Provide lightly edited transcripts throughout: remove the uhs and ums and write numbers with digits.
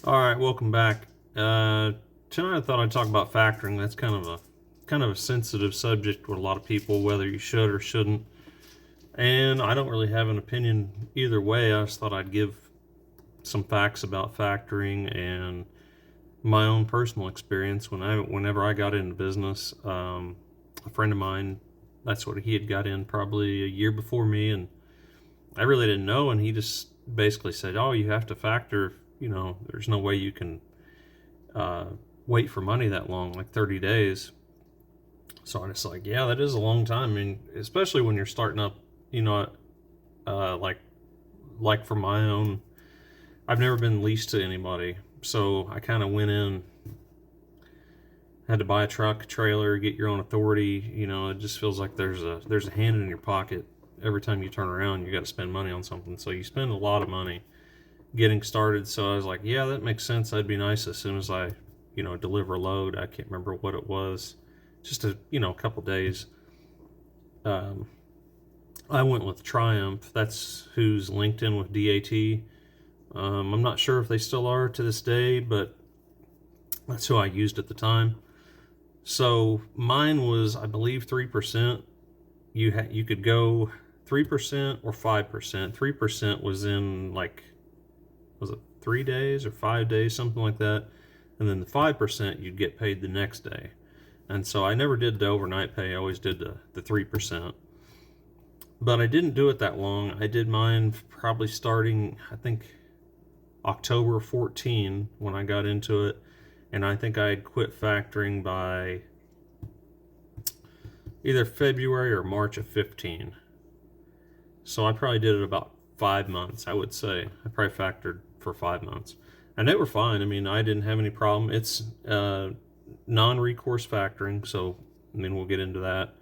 All right, welcome back. Tonight I thought I'd talk about factoring. That's kind of a sensitive subject with a lot of people, whether you should or shouldn't. And I don't really have an opinion either way. I just thought I'd give some facts about factoring and my own personal experience whenever I got into business. A friend of mine, that's what he had got in probably a year before me, and I really didn't know. And he just basically said, "Oh, you have to factor. There's no way you can uh, wait for money that long, like 30 days." So I just like, yeah, that is a long time. I mean, especially when you're starting up, you know, uh, like like for my own, I've never been leased to anybody, so I kind of went in, had to buy a truck, a trailer, get your own authority. It just feels like there's a hand in your pocket every time you turn around. You got to spend money on something, so you spend a lot of money getting started. So I was like, yeah, that makes sense. That'd be nice as soon as I, deliver a load. I can't remember what it was. Just a couple days. Um, I went with Triumph. That's who's linked in with DAT. I'm not sure if they still are to this day, but that's who I used at the time. So mine was, I believe, 3%. You could go 3% or 5%. 3% was in, like, was it 3 days or 5 days, something like that. And then the 5% you'd get paid the next day. And so I never did the overnight pay. I always did the 3%. But I didn't do it that long. I did mine probably starting, I think, October 14 when I got into it. And I think I had quit factoring by either February or March of 15. So I probably did it about 5 months, I would say. I probably factored for 5 months. And they were fine. I mean, I didn't have any problem. It's non-recourse factoring, so I mean, we'll get into that.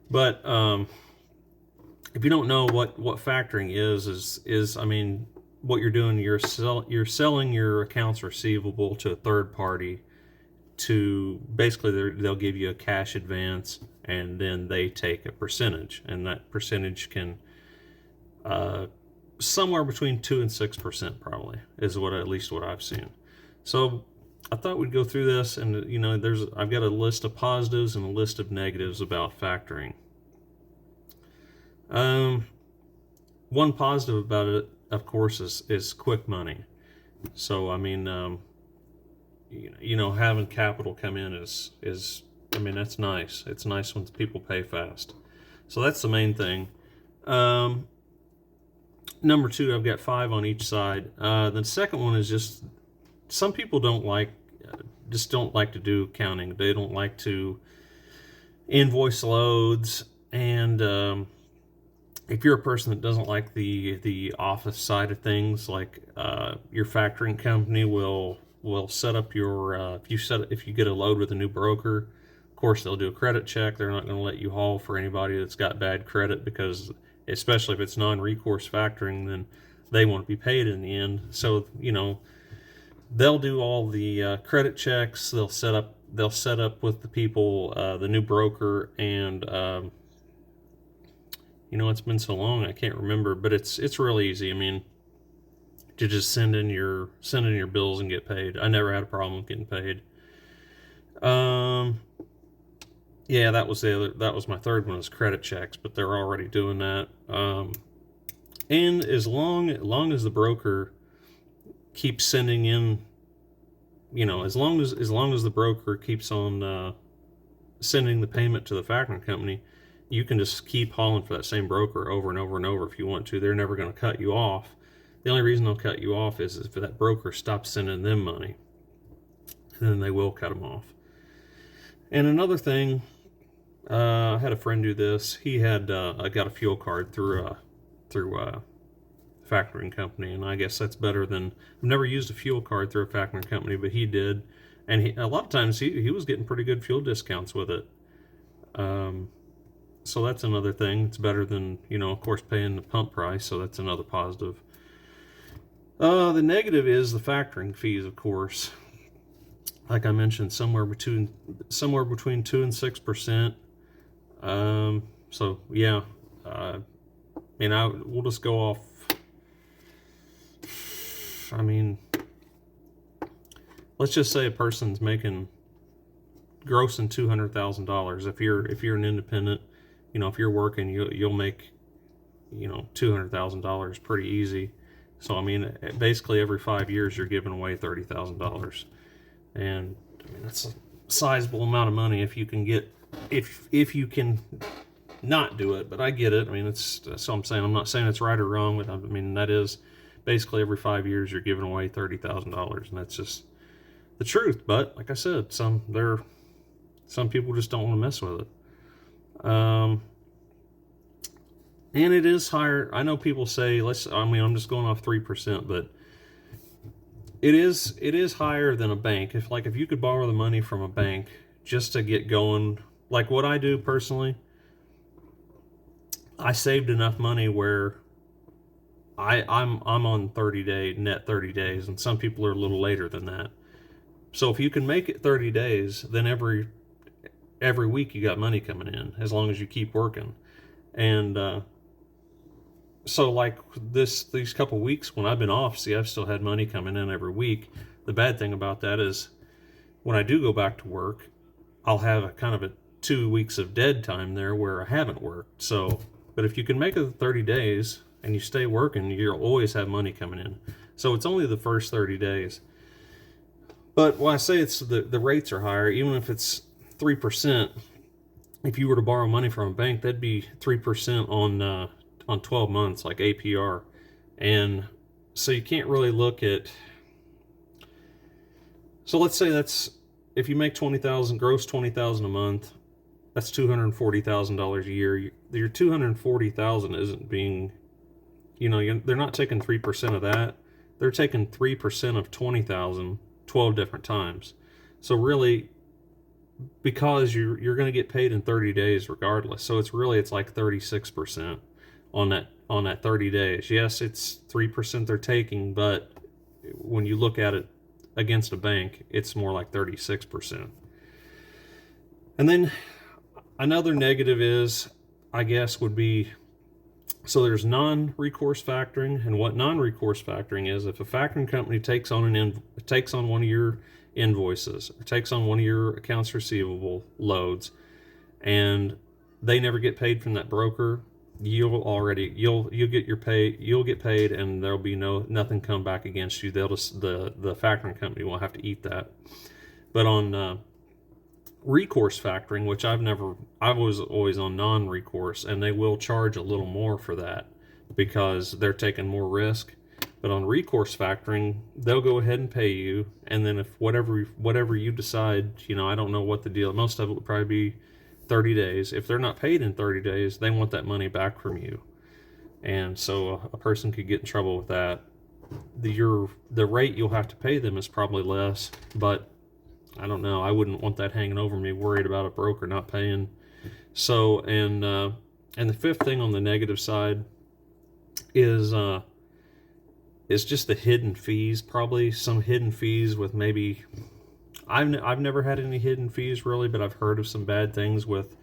But if you don't know what factoring is I mean, what you're doing, you're selling your accounts receivable to a third party. To basically, they'll give you a cash advance, and then they take a percentage, and that percentage can somewhere between 2 and 6% probably is at least what I've seen. So I thought we'd go through this, and I've got a list of positives and a list of negatives about factoring. Um, One positive about it, of course, is quick money. So I mean, having capital come in is I mean, that's nice. It's nice when people pay fast. So that's the main thing. Um, Number two, I've got 5 on each side. The second one is just some people just don't like to do accounting. They don't like to invoice loads, and if you're a person that doesn't like the office side of things, like your factoring company will set up your if you get a load with a new broker, of course they'll do a credit check. They're not going to let you haul for anybody that's got bad credit, because especially if it's non-recourse factoring, then they want to be paid in the end. So they'll do all the credit checks. They'll set up with the people, the new broker, and it's been so long I can't remember, but it's really easy. I mean, to just send in your bills and get paid. I never had a problem with getting paid. Um, yeah, that was my third one, is credit checks, but they're already doing that. And as long as the broker keeps sending in, as long as the broker keeps on sending the payment to the factoring company, you can just keep hauling for that same broker over and over and over if you want to. They're never going to cut you off. The only reason they'll cut you off is if that broker stops sending them money, and then they will cut them off. And another thing, I had a friend do this. He had got a fuel card through a factoring company, and I guess that's better than, I've never used a fuel card through a factoring company, but he did, and a lot of times he was getting pretty good fuel discounts with it. So that's another thing. It's better than, of course, paying the pump price. So that's another positive. The negative is the factoring fees, of course. Like I mentioned, somewhere between 2 and 6%. So yeah, we'll just go off. I mean, let's just say a person's making grossing $200,000. If you're an independent, if you're working, you'll make, $200,000 pretty easy. So I mean, basically every 5 years you're giving away $30,000, and I mean that's a sizable amount of money if you can get, if you can not do it. But I get it. I mean, that's what I'm saying. I'm not saying it's right or wrong, but I mean that is basically every 5 years you're giving away $30,000, and that's just the truth. But like I said, some people just don't want to mess with it. And it is higher. I know people say, I'm just going off 3%, but it is higher than a bank. If you could borrow the money from a bank just to get going, like what I do personally, I saved enough money where I'm on 30 days, and some people are a little later than that. So if you can make it 30 days, then every week you got money coming in, as long as you keep working. And so like these couple weeks when I've been off, see, I've still had money coming in every week. The bad thing about that is when I do go back to work, I'll have a kind of a 2 weeks of dead time there where I haven't worked. So, but if you can make it 30 days and you stay working, you'll always have money coming in. So it's only the first 30 days. But when I say it's the rates are higher, even if it's 3%, if you were to borrow money from a bank, that'd be 3% on 12 months, like APR. And so you can't really look at, so let's say if you make gross 20,000 a month, that's $240,000 a year. Your $240,000 isn't being, they're not taking 3% of that. They're taking 3% of 20,000 12 different times. So really, because you're going to get paid in 30 days regardless. So it's like 36% on that 30 days. Yes, it's 3% they're taking, but when you look at it against a bank, it's more like 36%. And then another negative is, I guess, would be, so there's non-recourse factoring. And what non-recourse factoring is, if a factoring company takes on one of your invoices or takes on one of your accounts receivable loads, and they never get paid from that broker, you'll get paid, and there'll be nothing come back against you. The factoring company will have to eat that. But on recourse factoring, which I was always on non-recourse, and they will charge a little more for that because they're taking more risk. But on recourse factoring, they'll go ahead and pay you, and then if whatever you decide, I don't know what the deal, most of it would probably be 30 days. If they're not paid in 30 days, they want that money back from you. And so a person could get in trouble with that. The rate you'll have to pay them is probably less, but I don't know. I wouldn't want that hanging over me, worried about a broker not paying. So, and the fifth thing on the negative side is just the hidden fees. Probably some hidden fees with maybe, I've never had any hidden fees really, but I've heard of some bad things with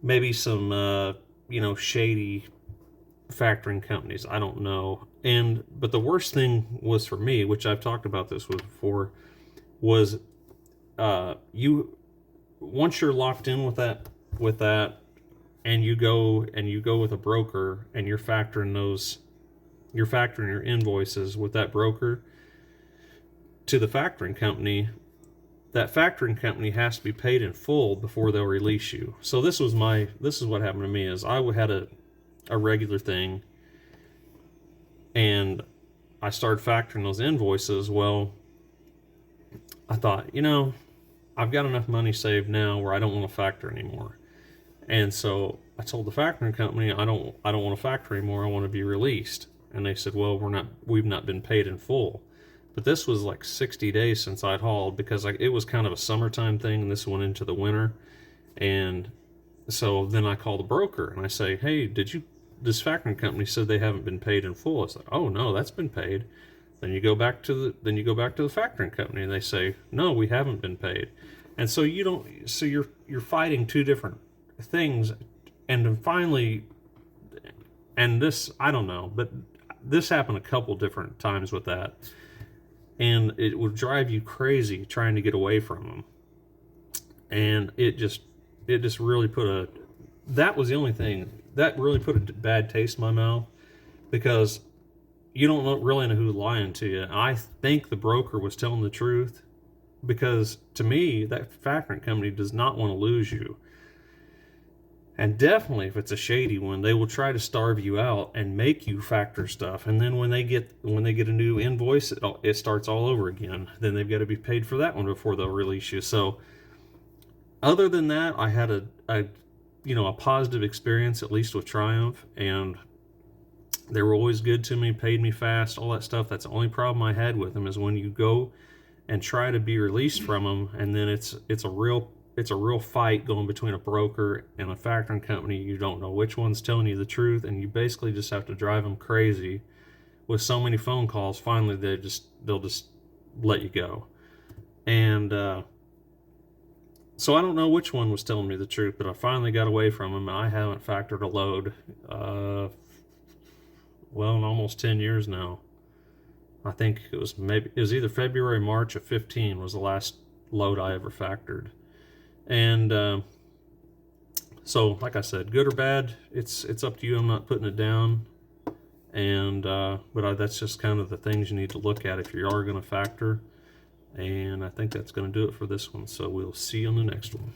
maybe some shady factoring companies. I don't know. But the worst thing was for me, which I've talked about this with before, was once you're locked in with that, and you go with a broker, and you're factoring your invoices with that broker to the factoring company, that factoring company has to be paid in full before they'll release you. So this is what happened to me, is I had a regular thing, and I started factoring those invoices. Well, I thought, I've got enough money saved now where I don't want to factor anymore. And so I told the factoring company, I don't want to factor anymore. I want to be released. And they said, well, we've not been paid in full. But this was like 60 days since I'd hauled, because it was kind of a summertime thing, and this went into the winter. And so then I call the broker and I say, hey, this factoring company said they haven't been paid in full. I said, oh no, that's been paid. Then you go back to the factoring company, and they say, no, we haven't been paid. And so you're fighting two different things. And then finally, and this, I don't know, but this happened a couple different times with that. and it would drive you crazy trying to get away from them. And it just really that was the only thing that really put a bad taste in my mouth, because you don't really know who's lying to you. I think the broker was telling the truth, because to me, that factoring company does not want to lose you. And definitely, if it's a shady one, they will try to starve you out and make you factor stuff. And then when they get a new invoice, it starts all over again. Then they've got to be paid for that one before they'll release you. So, other than that, I had a positive experience, at least with Triumph, and they were always good to me, paid me fast, all that stuff. That's the only problem I had with them, is when you go and try to be released from them, and then it's a real fight going between a broker and a factoring company. You don't know which one's telling you the truth, and you basically just have to drive them crazy with so many phone calls. Finally, they'll just let you go. And so I don't know which one was telling me the truth, but I finally got away from them. I haven't factored a load, in almost 10 years now. I think it was either February, March of 15 was the last load I ever factored. And so, like I said, good or bad, it's up to you. I'm not putting it down. And that's just kind of the things you need to look at if you are going to factor. And I think that's going to do it for this one. So we'll see you on the next one.